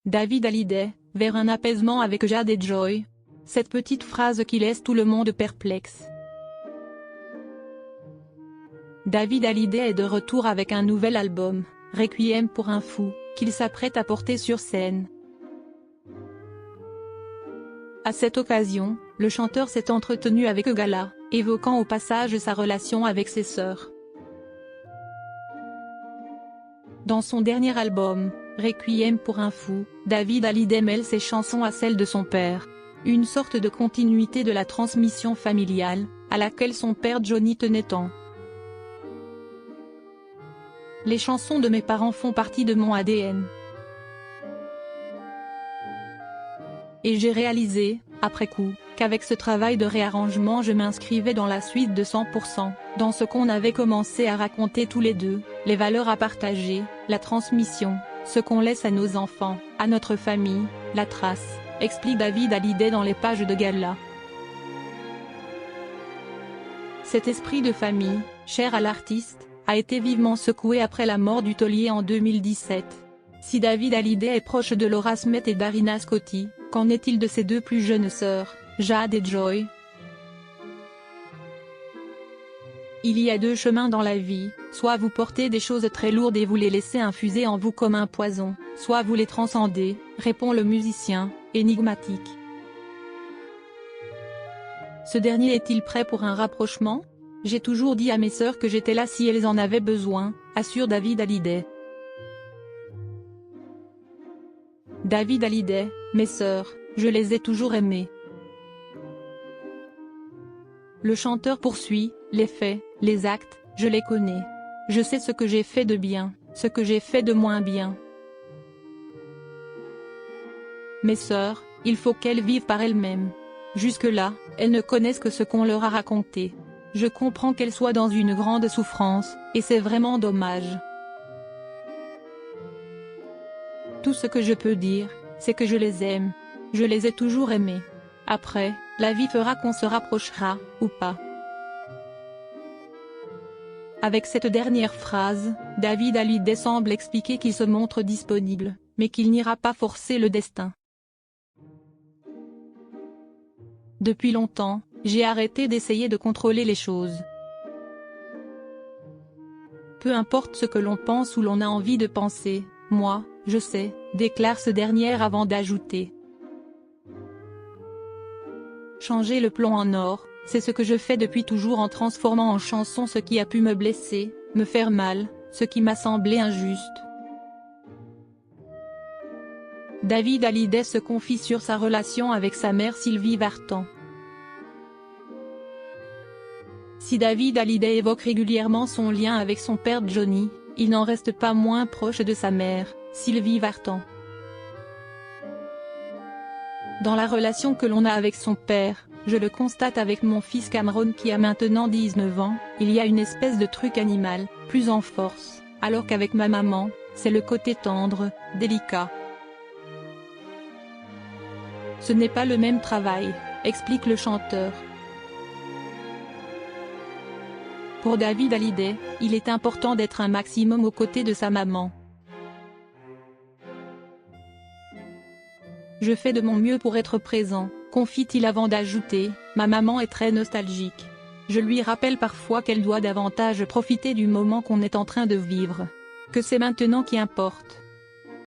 David Hallyday, vers un apaisement avec Jade et Joy. Cette petite phrase qui laisse tout le monde perplexe. David Hallyday est de retour avec un nouvel album, Requiem pour un fou, qu'il s'apprête à porter sur scène. À cette occasion, le chanteur s'est entretenu avec Gala, évoquant au passage sa relation avec ses sœurs. Dans son dernier album, Requiem pour un fou, David Hallyday mêle ses chansons à celles de son père. Une sorte de continuité de la transmission familiale, à laquelle son père Johnny tenait tant. Les chansons de mes parents font partie de mon ADN. Et j'ai réalisé, après coup, qu'avec ce travail de réarrangement je m'inscrivais dans la suite de 100%, dans ce qu'on avait commencé à raconter tous les deux, les valeurs à partager, la transmission, ce qu'on laisse à nos enfants, à notre famille, la trace, explique David Hallyday dans les pages de Gala. Cet esprit de famille, cher à l'artiste, a été vivement secoué après la mort du taulier en 2017. Si David Hallyday est proche de Laura Smith et Darina Scotti, qu'en est-il de ses deux plus jeunes sœurs, Jade et Joy? Il y a deux chemins dans la vie, soit vous portez des choses très lourdes et vous les laissez infuser en vous comme un poison, soit vous les transcendez, répond le musicien, énigmatique. Ce dernier est-il prêt pour un rapprochement? J'ai toujours dit à mes sœurs que j'étais là si elles en avaient besoin, assure David Hallyday. David Hallyday, mes sœurs, je les ai toujours aimées. Le chanteur poursuit, les faits, les actes, je les connais. Je sais ce que j'ai fait de bien, ce que j'ai fait de moins bien. Mes sœurs, il faut qu'elles vivent par elles-mêmes. Jusque-là, elles ne connaissent que ce qu'on leur a raconté. Je comprends qu'elles soient dans une grande souffrance, et c'est vraiment dommage. Tout ce que je peux dire, c'est que je les aime. Je les ai toujours aimées. Après, la vie fera qu'on se rapprochera, ou pas. Avec cette dernière phrase, David Hallyday semble expliquer qu'il se montre disponible, mais qu'il n'ira pas forcer le destin. Depuis longtemps, j'ai arrêté d'essayer de contrôler les choses. Peu importe ce que l'on pense ou l'on a envie de penser, moi, je sais, déclare ce dernier avant d'ajouter. Changer le plomb en or, c'est ce que je fais depuis toujours en transformant en chanson ce qui a pu me blesser, me faire mal, ce qui m'a semblé injuste. David Hallyday se confie sur sa relation avec sa mère Sylvie Vartan. Si David Hallyday évoque régulièrement son lien avec son père Johnny, il n'en reste pas moins proche de sa mère, Sylvie Vartan. Dans la relation que l'on a avec son père, je le constate avec mon fils Cameron qui a maintenant 19 ans, il y a une espèce de truc animal, plus en force, alors qu'avec ma maman, c'est le côté tendre, délicat. Ce n'est pas le même travail, explique le chanteur. Pour David Hallyday, il est important d'être un maximum aux côtés de sa maman. Je fais de mon mieux pour être présent, confie-t-il avant d'ajouter, ma maman est très nostalgique. Je lui rappelle parfois qu'elle doit davantage profiter du moment qu'on est en train de vivre. Que c'est maintenant qui importe.